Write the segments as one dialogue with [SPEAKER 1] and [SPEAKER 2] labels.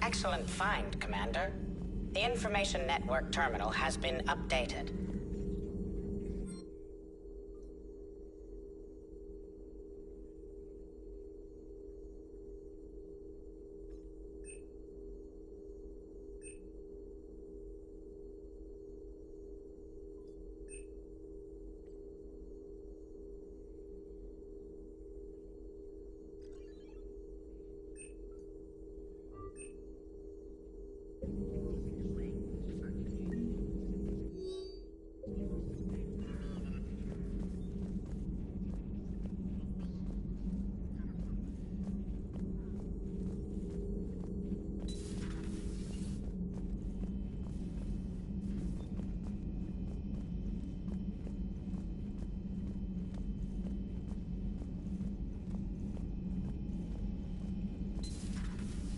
[SPEAKER 1] Excellent find, Commander. The information network terminal has been updated.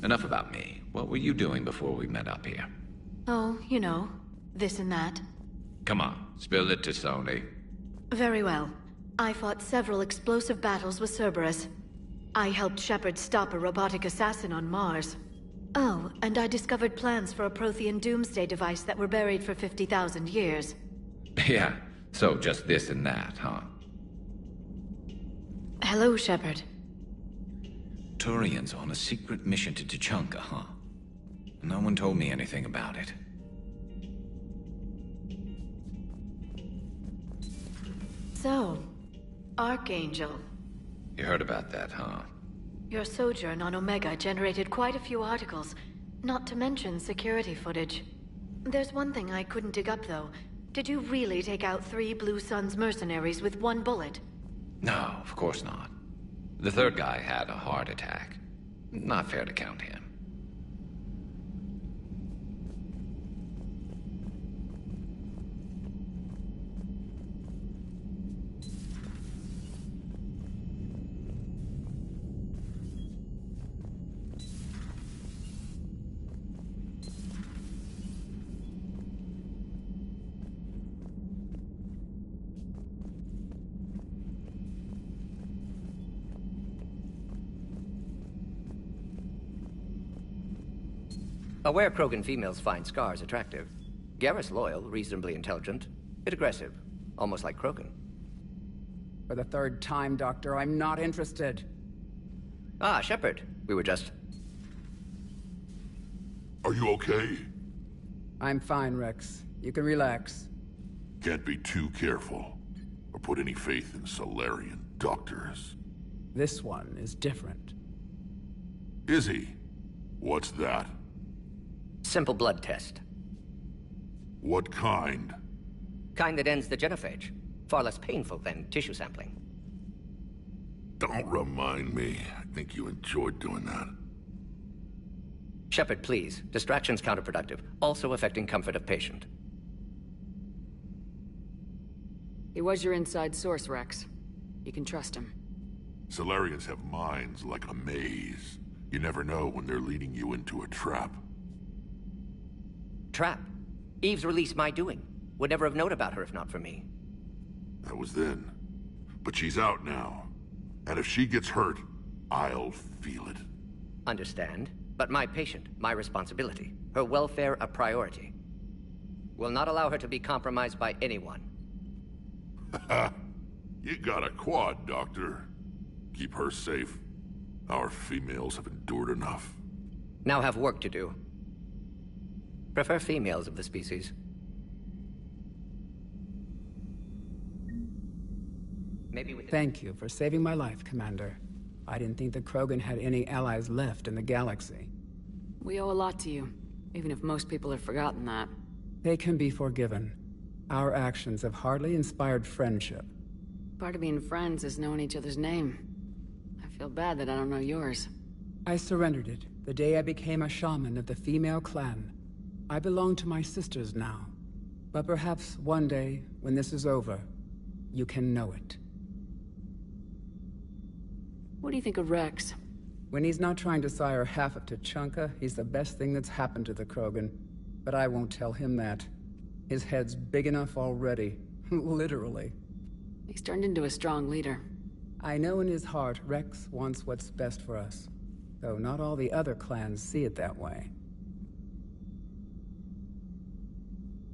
[SPEAKER 2] Enough about me. What were you doing before we met up here?
[SPEAKER 3] Oh, you know, this and that.
[SPEAKER 2] Come on, spill it to Sony.
[SPEAKER 3] Very well. I fought several explosive battles with Cerberus. I helped Shepard stop a robotic assassin on Mars. Oh, and I discovered plans for a Prothean doomsday device that were buried for 50,000 years.
[SPEAKER 2] Yeah, so just this and that, huh?
[SPEAKER 3] Hello, Shepard.
[SPEAKER 2] Turian's on a secret mission to Tuchanka, huh? No one told me anything about it.
[SPEAKER 3] So, Archangel.
[SPEAKER 2] You heard about that, huh?
[SPEAKER 3] Your sojourn on Omega generated quite a few articles, not to mention security footage. There's one thing I couldn't dig up, though. Did you really take out 3 Blue Suns mercenaries with 1 bullet?
[SPEAKER 2] No, of course not. The third guy had a heart attack. Not fair to count him.
[SPEAKER 4] Aware Krogan females find scars attractive. Garrus loyal, reasonably intelligent, bit aggressive, almost like Krogan.
[SPEAKER 5] For the 3rd time, Doctor, I'm not interested.
[SPEAKER 4] Ah, Shepard. We were just...
[SPEAKER 6] Are you okay?
[SPEAKER 5] I'm fine, Rex. You can relax.
[SPEAKER 6] Can't be too careful, or put any faith in Solarian doctors.
[SPEAKER 5] This one is different.
[SPEAKER 6] Is he? What's that?
[SPEAKER 4] Simple blood test.
[SPEAKER 6] What kind?
[SPEAKER 4] Kind that ends the genophage. Far less painful than tissue sampling.
[SPEAKER 6] Don't remind me. I think you enjoyed doing that.
[SPEAKER 4] Shepard, please. Distraction's counterproductive, also affecting comfort of patient.
[SPEAKER 7] He was your inside source, Rex. You can trust him.
[SPEAKER 6] Solarians have minds like a maze. You never know when they're leading you into a trap.
[SPEAKER 4] Trap? Eve's release my doing. Would never have known about her if not for me.
[SPEAKER 6] That was then. But she's out now. And if she gets hurt, I'll feel it.
[SPEAKER 4] Understand. But my patient, my responsibility. Her welfare a priority. Will not allow her to be compromised by anyone.
[SPEAKER 6] You got a quad, Doctor. Keep her safe. Our females have endured enough.
[SPEAKER 4] Now have work to do. Prefer females of the species. Maybe with...
[SPEAKER 5] Thank you for saving my life, Commander. I didn't think the Krogan had any allies left in the galaxy.
[SPEAKER 7] We owe a lot to you, even if most people have forgotten that.
[SPEAKER 5] They can be forgiven. Our actions have hardly inspired friendship.
[SPEAKER 7] Part of being friends is knowing each other's name. I feel bad that I don't know yours.
[SPEAKER 5] I surrendered it the day I became a shaman of the female clan. I belong to my sisters now. But perhaps one day, when this is over, you can know it.
[SPEAKER 7] What do you think of Rex?
[SPEAKER 5] When he's not trying to sire half of Tuchanka, he's the best thing that's happened to the Krogan. But I won't tell him that. His head's big enough already. Literally.
[SPEAKER 7] He's turned into a strong leader.
[SPEAKER 5] I know in his heart Rex wants what's best for us. Though not all the other clans see it that way.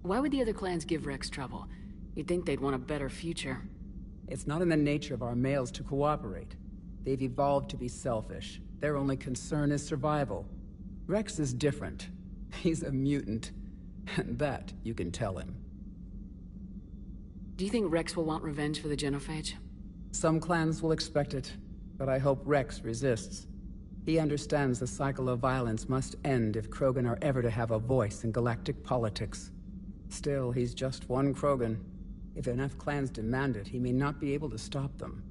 [SPEAKER 7] Why would the other clans give Rex trouble? You'd think they'd want a better future.
[SPEAKER 5] It's not in the nature of our males to cooperate. They've evolved to be selfish. Their only concern is survival. Rex is different. He's a mutant. And that you can tell him.
[SPEAKER 7] Do you think Rex will want revenge for the genophage?
[SPEAKER 5] Some clans will expect it, but I hope Rex resists. He understands the cycle of violence must end if Krogan are ever to have a voice in galactic politics. Still, he's just one Krogan. If enough clans demand it, he may not be able to stop them.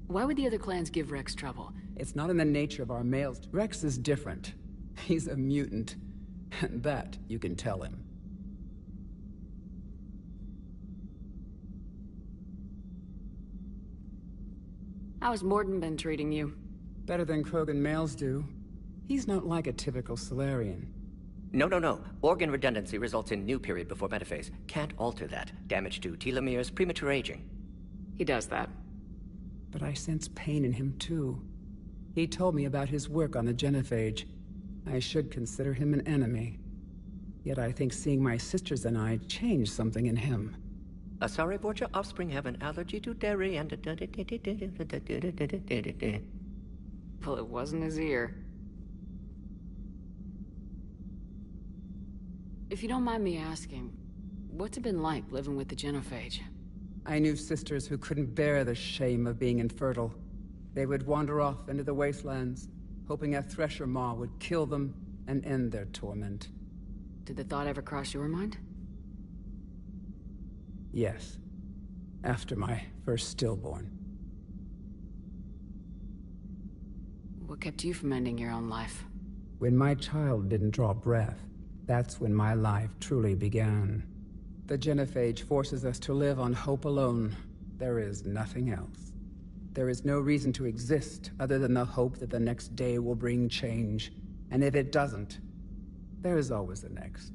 [SPEAKER 7] Why would the other clans give Rex trouble?
[SPEAKER 5] It's not in the nature of our males. Rex is different. He's a mutant. And that you can tell him.
[SPEAKER 7] How's Morden been treating you?
[SPEAKER 5] Better than Krogan males do. He's not like a typical Solarian.
[SPEAKER 4] No. Organ redundancy results in new period before metaphase. Can't alter that. Damage to telomeres, premature aging.
[SPEAKER 7] He does that.
[SPEAKER 5] But I sense pain in him too. He told me about his work on the genophage. I should consider him an enemy. Yet I think seeing my sisters and I changed something in him.
[SPEAKER 4] Asari Vorcha offspring have an allergy to dairy and...
[SPEAKER 7] Well, it wasn't his ear. If you don't mind me asking, what's it been like living with the genophage?
[SPEAKER 5] I knew sisters who couldn't bear the shame of being infertile. They would wander off into the wastelands, hoping a thresher maw would kill them and end their torment.
[SPEAKER 7] Did the thought ever cross your mind?
[SPEAKER 5] Yes. After my first stillborn.
[SPEAKER 7] What kept you from ending your own life?
[SPEAKER 5] When my child didn't draw breath, that's when my life truly began. The genophage forces us to live on hope alone. There is nothing else. There is no reason to exist other than the hope that the next day will bring change. And if it doesn't, there is always the next.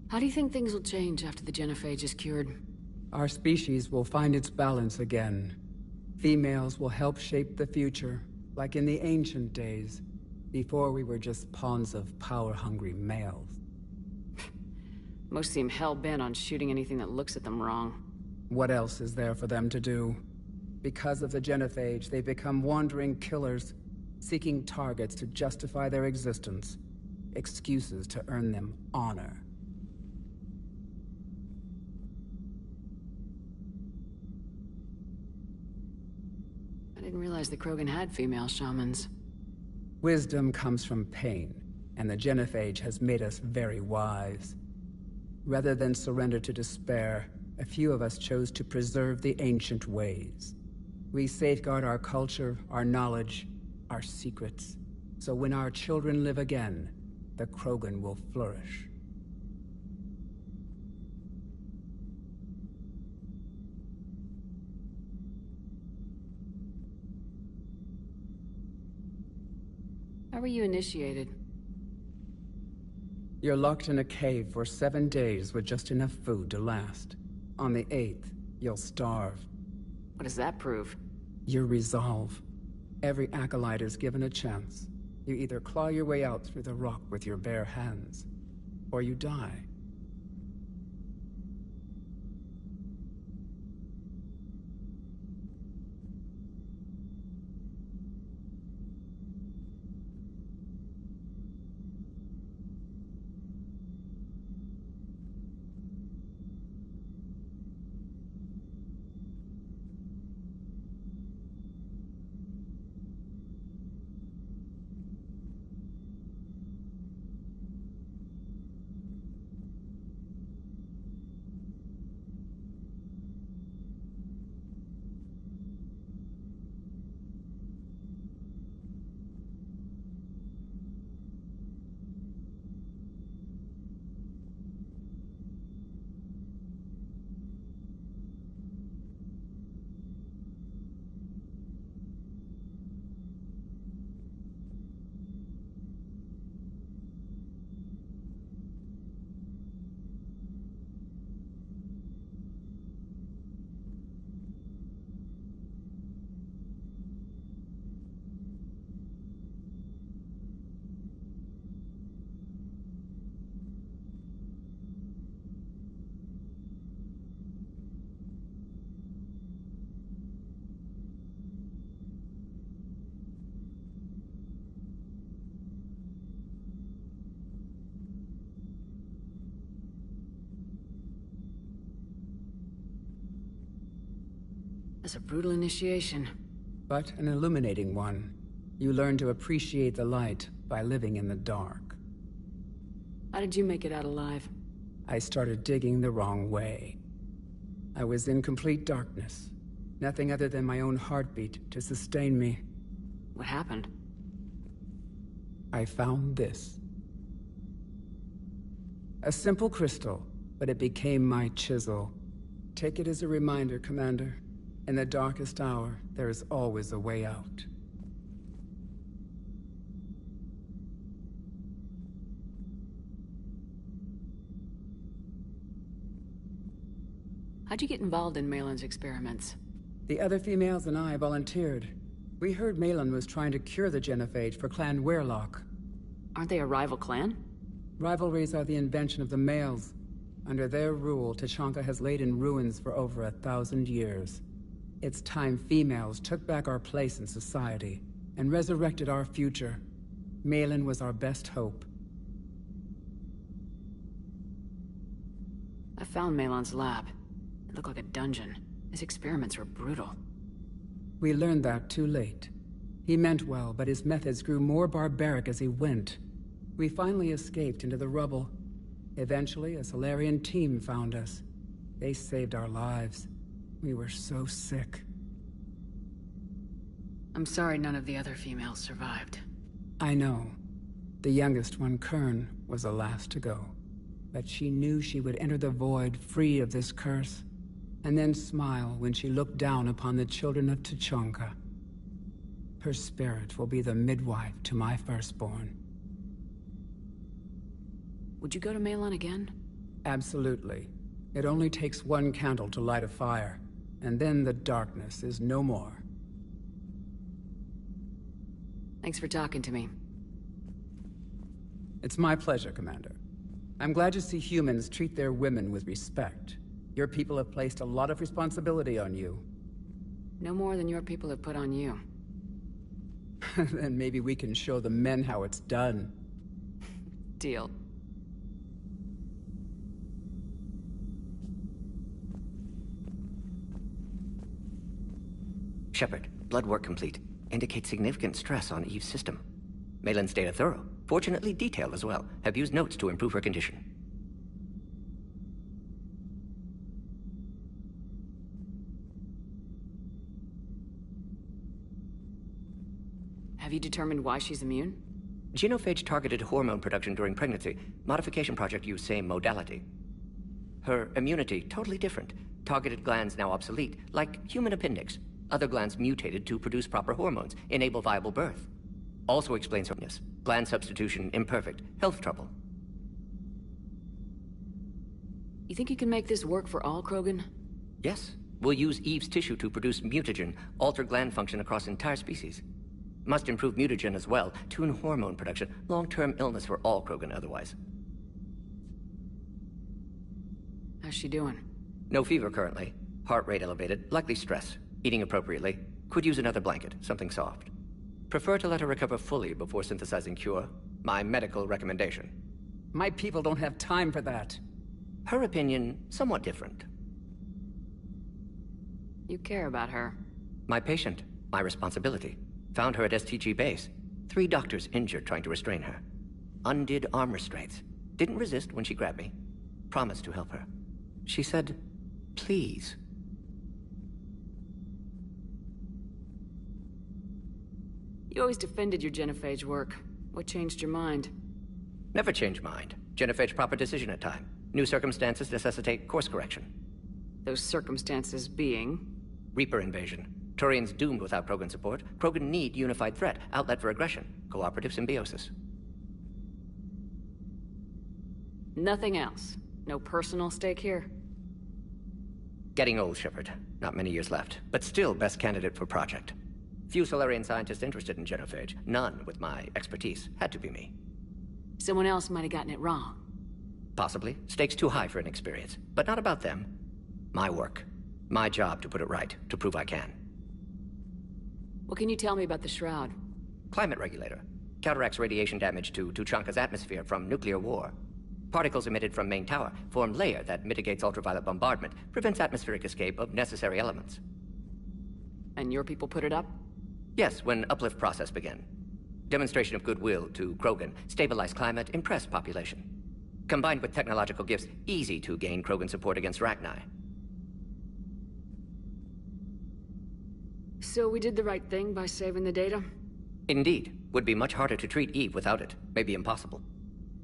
[SPEAKER 7] How do you think things will change after the genophage is cured?
[SPEAKER 5] Our species will find its balance again. Females will help shape the future, like in the ancient days, before we were just pawns of power-hungry males.
[SPEAKER 7] Most seem hell-bent on shooting anything that looks at them wrong.
[SPEAKER 5] What else is there for them to do? Because of the genophage, they become wandering killers, seeking targets to justify their existence, excuses to earn them honor.
[SPEAKER 7] I didn't realize the Krogan had female shamans.
[SPEAKER 5] Wisdom comes from pain, and the genophage has made us very wise. Rather than surrender to despair, a few of us chose to preserve the ancient ways. We safeguard our culture, our knowledge, our secrets. So when our children live again, the Krogan will flourish.
[SPEAKER 7] How were you initiated?
[SPEAKER 5] You're locked in a cave for 7 days with just enough food to last. On the 8th, you'll starve.
[SPEAKER 7] What does that prove?
[SPEAKER 5] Your resolve. Every acolyte is given a chance. You either claw your way out through the rock with your bare hands, or you die.
[SPEAKER 7] That's a brutal initiation.
[SPEAKER 5] But an illuminating one. You learn to appreciate the light by living in the dark.
[SPEAKER 7] How did you make it out alive?
[SPEAKER 5] I started digging the wrong way. I was in complete darkness. Nothing other than my own heartbeat to sustain me.
[SPEAKER 7] What happened?
[SPEAKER 5] I found this. A simple crystal, but it became my chisel. Take it as a reminder, Commander. In the darkest hour, there is always a way out.
[SPEAKER 7] How'd you get involved in Malin's experiments?
[SPEAKER 5] The other females and I volunteered. We heard Malin was trying to cure the genophage for Clan Weirlock.
[SPEAKER 7] Aren't they a rival clan?
[SPEAKER 5] Rivalries are the invention of the males. Under their rule, Tuchanka has laid in ruins for over 1,000 years. It's time females took back our place in society and resurrected our future. Malin was our best hope.
[SPEAKER 7] I found Malin's lab. It looked like a dungeon. His experiments were brutal.
[SPEAKER 5] We learned that too late. He meant well, but his methods grew more barbaric as he went. We finally escaped into the rubble. Eventually, a Solarian team found us. They saved our lives. We were so sick.
[SPEAKER 7] I'm sorry none of the other females survived.
[SPEAKER 5] I know. The youngest one, Kern, was the last to go. But she knew she would enter the void free of this curse, and then smile when she looked down upon the children of Tuchanka. Her spirit will be the midwife to my firstborn.
[SPEAKER 7] Would you go to Malin again?
[SPEAKER 5] Absolutely. It only takes one candle to light a fire, and then the darkness is no more.
[SPEAKER 7] Thanks for talking to me.
[SPEAKER 5] It's my pleasure, Commander. I'm glad to see humans treat their women with respect. Your people have placed a lot of responsibility on you.
[SPEAKER 7] No more than your people have put on you.
[SPEAKER 5] Then maybe we can show the men how it's done.
[SPEAKER 7] Deal.
[SPEAKER 4] Shepard, blood work complete. Indicates significant stress on Eve's system. Malin's data thorough. Fortunately detailed as well. Have used notes to improve her condition.
[SPEAKER 7] Have you determined why she's immune?
[SPEAKER 4] Genophage targeted hormone production during pregnancy. Modification project used same modality. Her immunity totally different. Targeted glands now obsolete, like human appendix. Other glands mutated to produce proper hormones, enable viable birth. Also explains her weakness. Gland substitution imperfect. Health trouble.
[SPEAKER 7] You think you can make this work for all Krogan?
[SPEAKER 4] Yes. We'll use Eve's tissue to produce mutagen, alter gland function across entire species. Must improve mutagen as well, tune hormone production. Long-term illness for all Krogan otherwise.
[SPEAKER 7] How's she doing?
[SPEAKER 4] No fever currently. Heart rate elevated, likely stress. Eating appropriately. Could use another blanket, something soft. Prefer to let her recover fully before synthesizing cure. My medical recommendation.
[SPEAKER 5] My people don't have time for that.
[SPEAKER 4] Her opinion, somewhat different.
[SPEAKER 7] You care about her.
[SPEAKER 4] My patient, my responsibility. Found her at STG base. 3 doctors injured trying to restrain her. Undid arm restraints. Didn't resist when she grabbed me. Promised to help her. She said, please.
[SPEAKER 7] You always defended your genophage work. What changed your mind?
[SPEAKER 4] Never change mind. Genophage proper decision at time. New circumstances necessitate course correction.
[SPEAKER 7] Those circumstances being?
[SPEAKER 4] Reaper invasion. Turians doomed without Krogan support. Krogan need unified threat, outlet for aggression. Cooperative symbiosis.
[SPEAKER 7] Nothing else? No personal stake here?
[SPEAKER 4] Getting old, Shepard. Not many years left, but still best candidate for project. Few Solarian scientists interested in genophage. None with my expertise. Had to be me.
[SPEAKER 7] Someone else might have gotten it wrong.
[SPEAKER 4] Possibly. Stakes too high for inexperience. But not about them. My work. My job to put it right, to prove I can.
[SPEAKER 7] What can you tell me about the Shroud?
[SPEAKER 4] Climate regulator. Counteracts radiation damage to Tuchanka's atmosphere from nuclear war. Particles emitted from main tower form layer that mitigates ultraviolet bombardment, prevents atmospheric escape of necessary elements.
[SPEAKER 7] And your people put it up?
[SPEAKER 4] Yes, when uplift process began. Demonstration of goodwill to Krogan, stabilize climate, impress population. Combined with technological gifts, easy to gain Krogan support against Rachni.
[SPEAKER 7] So we did the right thing by saving the data?
[SPEAKER 4] Indeed. Would be much harder to treat Eve without it. Maybe impossible.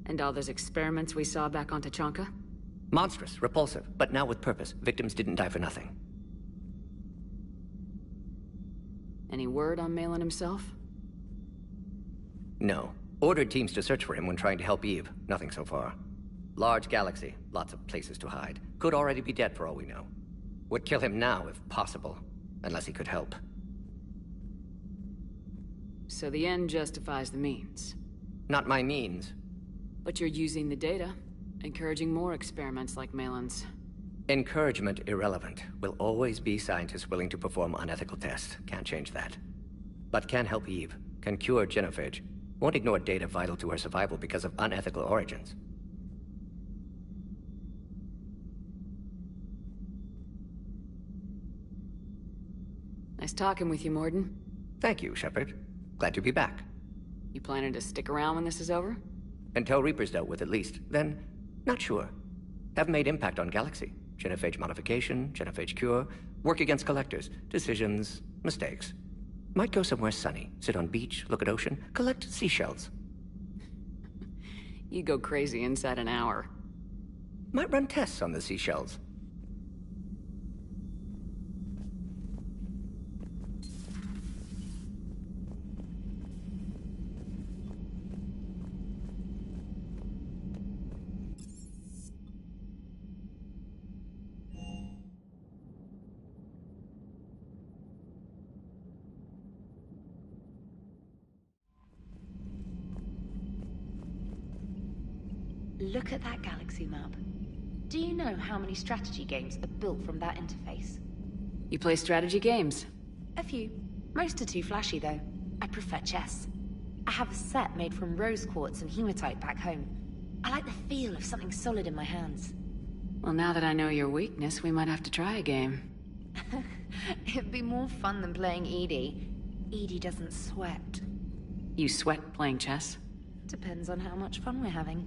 [SPEAKER 7] And all those experiments we saw back on Tachanka?
[SPEAKER 4] Monstrous, repulsive, but now with purpose. Victims didn't die for nothing.
[SPEAKER 7] Any word on Malin himself?
[SPEAKER 4] No. Ordered teams to search for him when trying to help Eve. Nothing so far. Large galaxy, lots of places to hide. Could already be dead for all we know. Would kill him now if possible, unless he could help.
[SPEAKER 7] So the end justifies the means.
[SPEAKER 4] Not my means.
[SPEAKER 7] But you're using the data, encouraging more experiments like Malin's.
[SPEAKER 4] Encouragement irrelevant. Will always be scientists willing to perform unethical tests. Can't change that. But can help Eve. Can cure genophage. Won't ignore data vital to her survival because of unethical origins.
[SPEAKER 7] Nice talking with you, Morden.
[SPEAKER 4] Thank you, Shepard. Glad to be back.
[SPEAKER 7] You planning to stick around when this is over?
[SPEAKER 4] Until Reaper's dealt with, at least. Then, not sure. Have made impact on Galaxy. Genophage modification, genophage cure, work against collectors, decisions, mistakes. Might go somewhere sunny, sit on beach, look at ocean, collect seashells.
[SPEAKER 7] You go crazy inside an hour.
[SPEAKER 4] Might run tests on the seashells.
[SPEAKER 8] Look at that galaxy map. Do you know how many strategy games are built from that interface?
[SPEAKER 7] You play strategy games?
[SPEAKER 8] A few. Most are too flashy, though. I prefer chess. I have a set made from rose quartz and hematite back home. I like the feel of something solid in my hands.
[SPEAKER 7] Well, now that I know your weakness, we might have to try a game.
[SPEAKER 8] It'd be more fun than playing Edie. Edie doesn't sweat.
[SPEAKER 7] You sweat playing chess?
[SPEAKER 8] Depends on how much fun we're having.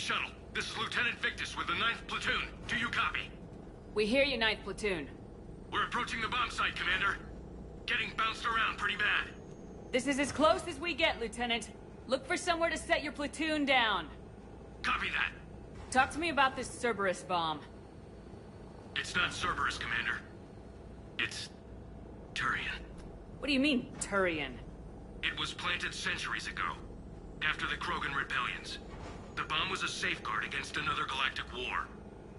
[SPEAKER 9] shuttle. This is Lieutenant Victus with the 9th Platoon. Do you copy?
[SPEAKER 7] We hear you, 9th Platoon.
[SPEAKER 9] We're approaching the bomb site, Commander. Getting bounced around pretty bad.
[SPEAKER 7] This is as close as we get, Lieutenant. Look for somewhere to set your platoon down.
[SPEAKER 9] Copy that.
[SPEAKER 7] Talk to me about this Cerberus bomb.
[SPEAKER 9] It's not Cerberus, Commander. It's... Turian.
[SPEAKER 7] What do you mean, Turian?
[SPEAKER 9] It was planted centuries ago, after the Krogan rebellions. The bomb was a safeguard against another galactic war.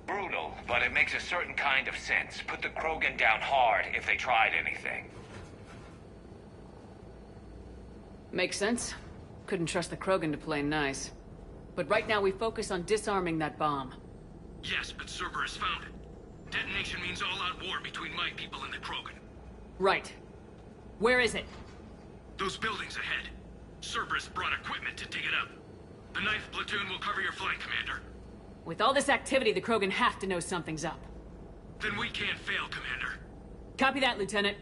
[SPEAKER 10] Brutal, but it makes a certain kind of sense. Put the Krogan down hard if they tried anything.
[SPEAKER 7] Makes sense. Couldn't trust the Krogan to play nice. But right now we focus on disarming that bomb.
[SPEAKER 9] Yes, but Cerberus found it. Detonation means all-out war between my people and the Krogan.
[SPEAKER 7] Right. Where is it?
[SPEAKER 9] Those buildings ahead. Cerberus brought equipment to dig it up. The 9th Platoon will cover your flank, Commander.
[SPEAKER 7] With all this activity, the Krogan have to know something's up.
[SPEAKER 9] Then we can't fail, Commander.
[SPEAKER 7] Copy that, Lieutenant.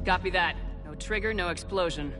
[SPEAKER 7] Copy that. No trigger, no explosion.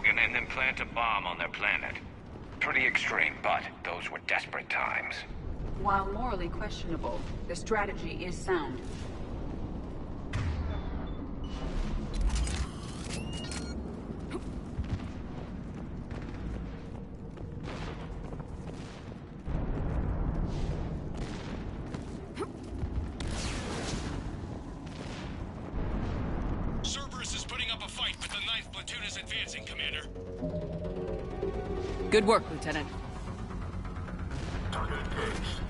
[SPEAKER 10] Krogan and then plant a bomb on their planet. Pretty extreme, but those were desperate times.
[SPEAKER 11] While morally questionable, the strategy is sound.
[SPEAKER 9] Cerberus is putting up a fight, but the 9th platoon is advancing, Commander.
[SPEAKER 7] Good work, Lieutenant.
[SPEAKER 6] Target engaged.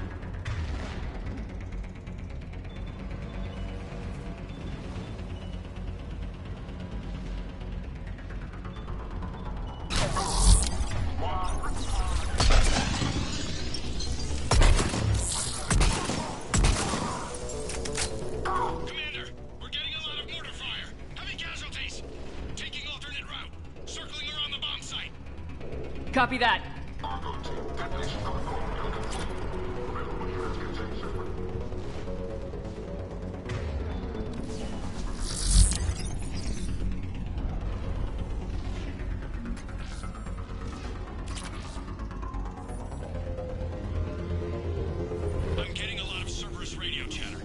[SPEAKER 9] Commander, we're getting a lot of mortar fire. Heavy casualties. Taking alternate route. Circling around the bomb site.
[SPEAKER 7] Copy that.
[SPEAKER 9] I'm getting a lot of Cerberus radio chatter.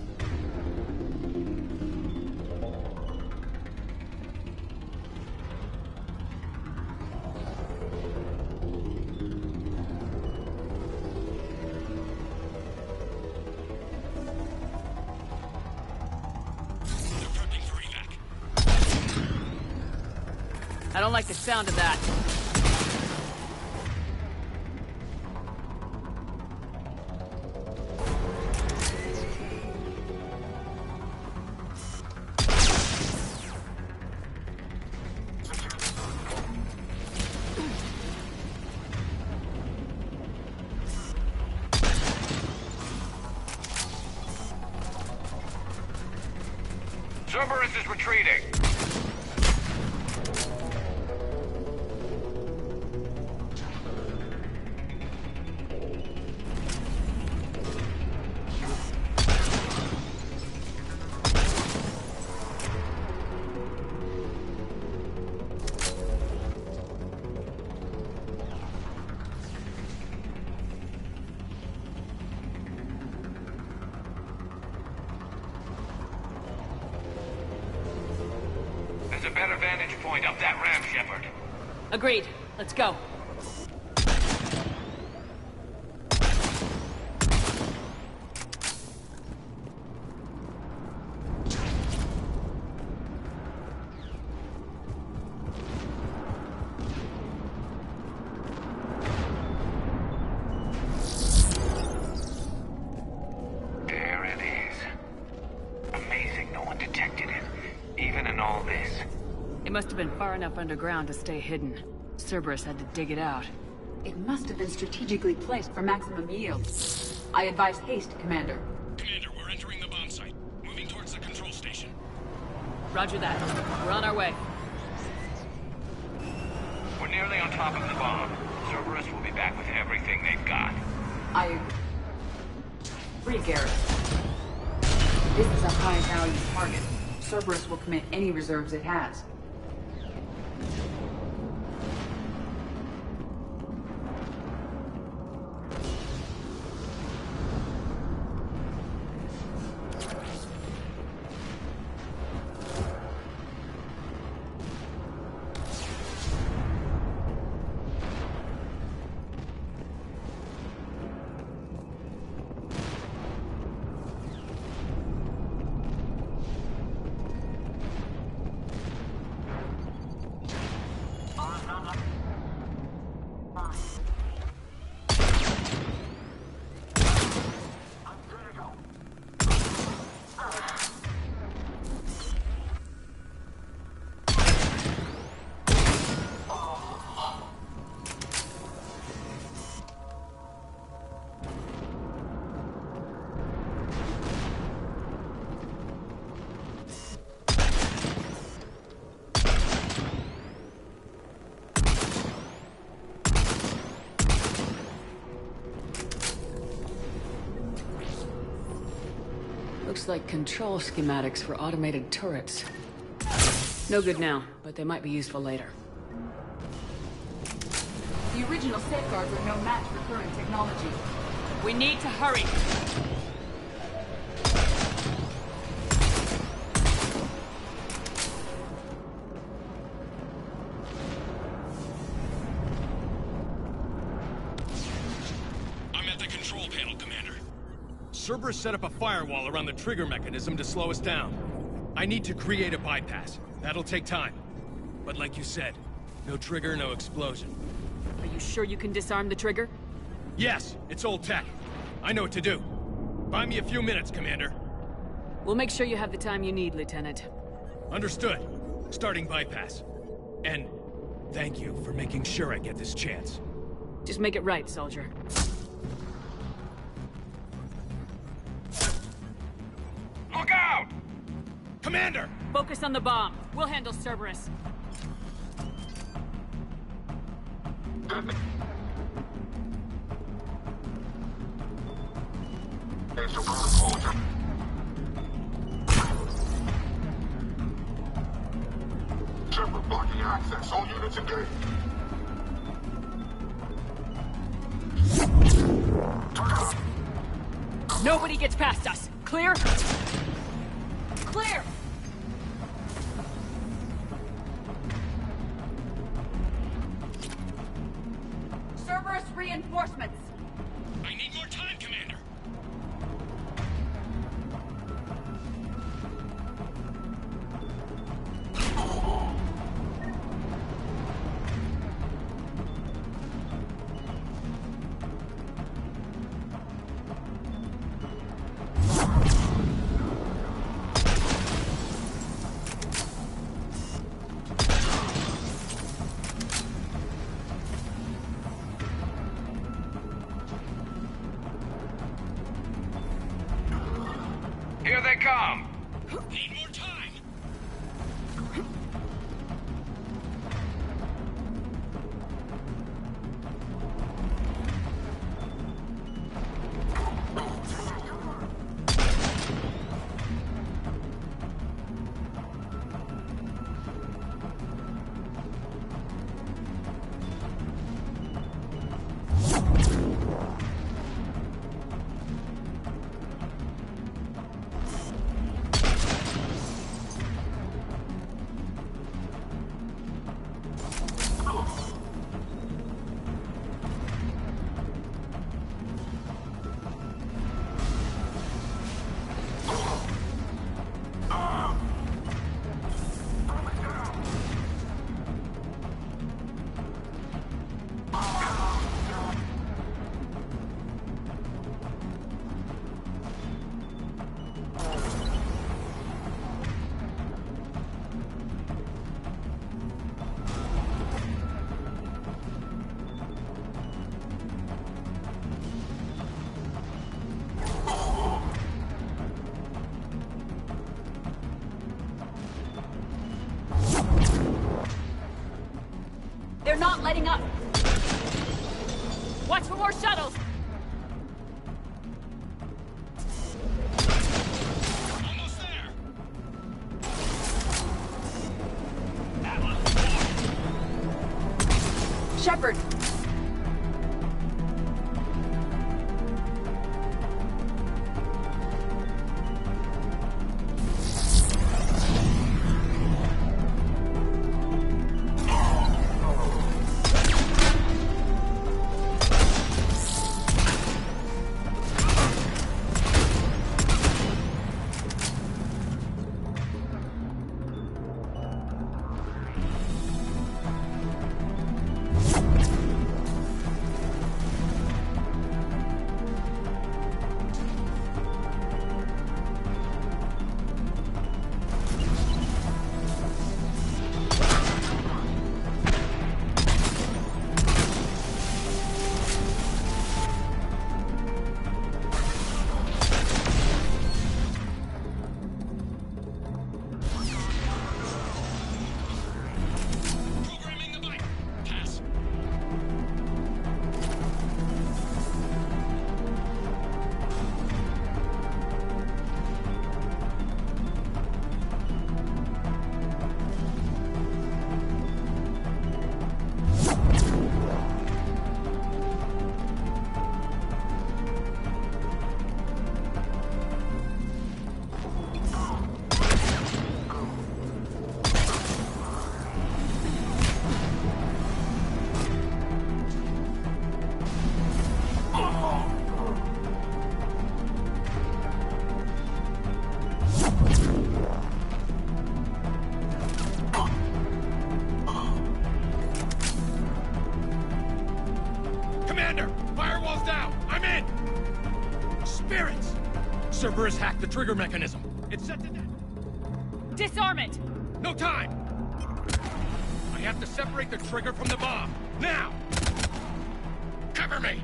[SPEAKER 9] They're prepping for evac.
[SPEAKER 7] I don't like the sound of that.
[SPEAKER 10] Cerberus is retreating. There's a better vantage point up that ramp, Shepard.
[SPEAKER 7] Agreed. Let's go.
[SPEAKER 10] There it is. Amazing no one detected it, even in all this.
[SPEAKER 7] It must have been far enough underground to stay hidden. Cerberus had to dig it out.
[SPEAKER 11] It must have been strategically placed for maximum yield. I advise haste, Commander.
[SPEAKER 9] Commander, we're entering the bomb site. Moving towards the control station.
[SPEAKER 7] Roger that. We're on our way.
[SPEAKER 10] We're nearly on top of the bomb. Cerberus will be back with everything they've got.
[SPEAKER 11] I agree, Garrett. This is a high-value target. Cerberus will commit any reserves it has.
[SPEAKER 7] Looks like control schematics for automated turrets. No good now, but they might be useful later.
[SPEAKER 11] The original safeguards are no match for current technology.
[SPEAKER 7] We need to hurry.
[SPEAKER 9] I'm at the control panel, Commander. Cerberus set up a firewall around the trigger mechanism to slow us down. I need to create a bypass. That'll take time. But like you said, no trigger, no explosion.
[SPEAKER 7] Are you sure you can disarm the trigger?
[SPEAKER 9] Yes, it's old tech. I know what to do. Buy me a few minutes, Commander.
[SPEAKER 7] We'll make sure you have the time you need, Lieutenant.
[SPEAKER 9] Understood. Starting bypass. And thank you for making sure I get this chance.
[SPEAKER 7] Just make it right, soldier.
[SPEAKER 9] Look out! Commander!
[SPEAKER 7] Focus on the bomb. We'll handle Cerberus.
[SPEAKER 6] Shepard blocking access. All units engaged.
[SPEAKER 7] Nobody gets past us. Clear? Clear!
[SPEAKER 11] Cerberus reinforcements!
[SPEAKER 9] I need more time, Commander.
[SPEAKER 10] Here they come!
[SPEAKER 9] Need more time.
[SPEAKER 7] They're not letting up! Watch for more shuttles!
[SPEAKER 9] Almost there.
[SPEAKER 11] Shepard!
[SPEAKER 9] Cerberus hacked the trigger mechanism. It's set to...
[SPEAKER 7] Disarm it!
[SPEAKER 9] No time! I have to separate the trigger from the bomb. Now! Cover me!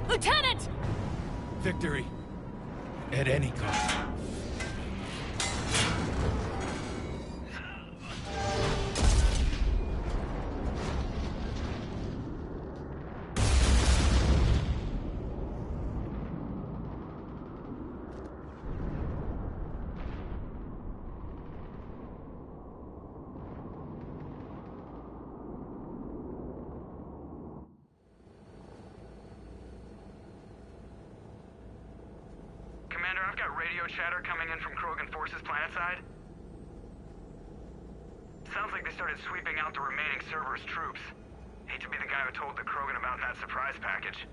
[SPEAKER 7] Lieutenant!
[SPEAKER 9] Victory. At any cost.
[SPEAKER 10] Commander, I've got radio chatter coming in from Krogan forces planetside. Sounds like they started sweeping out the remaining Cerberus troops. Hate to be the guy who told the Krogan about that surprise package.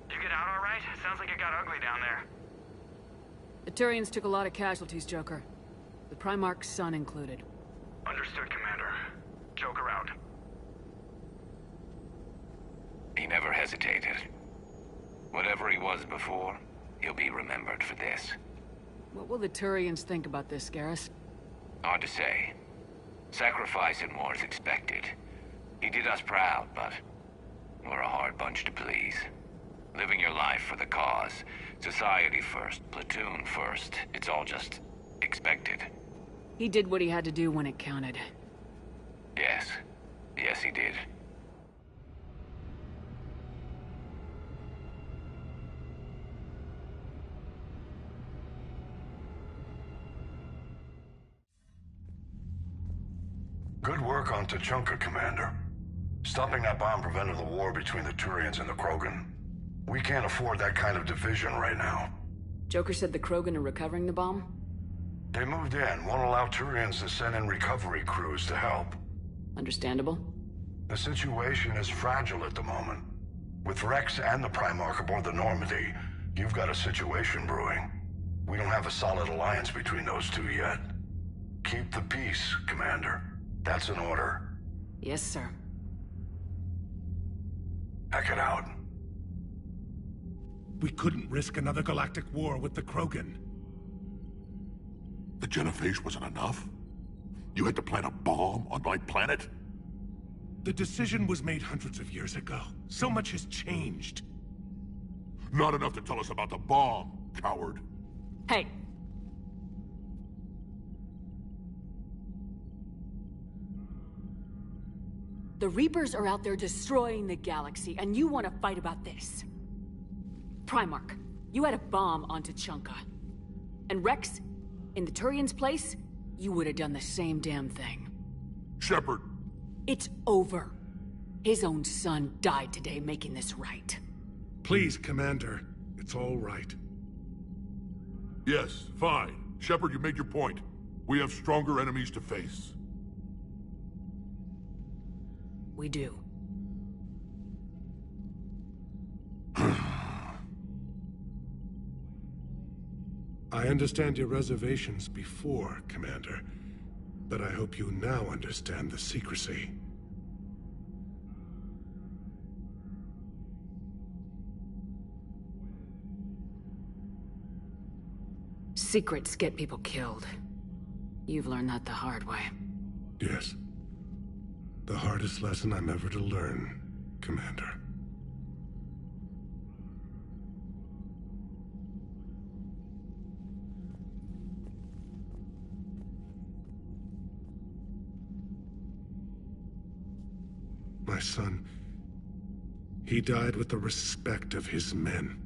[SPEAKER 10] Did you get out all right? Sounds like it got ugly down there.
[SPEAKER 7] The Turians took a lot of casualties, Joker. The Primarch's son included.
[SPEAKER 10] Understood, Commander. Joker out.
[SPEAKER 2] He never hesitated. Whatever he was before, he'll be remembered for this.
[SPEAKER 7] What will the Turians think about this, Garrus?
[SPEAKER 2] Hard to say. Sacrifice in war is expected. He did us proud, but we're a hard bunch to please. Living your life for the cause. Society first, platoon first. It's all just expected.
[SPEAKER 7] He did what he had to do when it counted.
[SPEAKER 2] Yes. Yes, he did.
[SPEAKER 12] Good work on Tuchanka, Commander. Stopping that bomb prevented the war between the Turians and the Krogan. We can't afford that kind of division right now.
[SPEAKER 7] Joker said the Krogan are recovering the bomb?
[SPEAKER 12] They moved in, won't allow Turians to send in recovery crews to help.
[SPEAKER 7] Understandable.
[SPEAKER 12] The situation is fragile at the moment. With Rex and the Primarch aboard the Normandy, you've got a situation brewing. We don't have a solid alliance between those two yet. Keep the peace, Commander. That's an order.
[SPEAKER 7] Yes, sir.
[SPEAKER 12] Hack it out.
[SPEAKER 9] We couldn't risk another galactic war with the Krogan.
[SPEAKER 6] The genophage wasn't enough? You had to plant a bomb on my planet?
[SPEAKER 9] The decision was made hundreds of years ago. So much has changed.
[SPEAKER 6] Not enough to tell us about the bomb, coward.
[SPEAKER 7] Hey! The Reapers are out there destroying the galaxy, and you want to fight about this. Primarch, you had a bomb on Tuchanka. And Rex, in the Turian's place, you would have done the same damn thing.
[SPEAKER 6] Shepard!
[SPEAKER 7] It's over. His own son died today making this right.
[SPEAKER 9] Please, Commander. It's all right.
[SPEAKER 6] Yes, fine. Shepard, you made your point. We have stronger enemies to face.
[SPEAKER 7] We do.
[SPEAKER 9] I understand your reservations before, Commander, but I hope you now understand the secrecy.
[SPEAKER 7] Secrets get people killed. You've learned that the hard way.
[SPEAKER 9] Yes. The hardest lesson I'm ever to learn, Commander.
[SPEAKER 13] My son, he died with the respect of his men.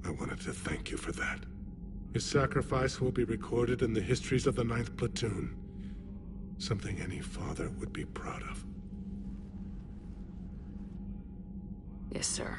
[SPEAKER 13] I wanted to thank you for that. His sacrifice will be recorded in the histories of the 9th Platoon. Something any father would be proud of.
[SPEAKER 7] Yes, sir.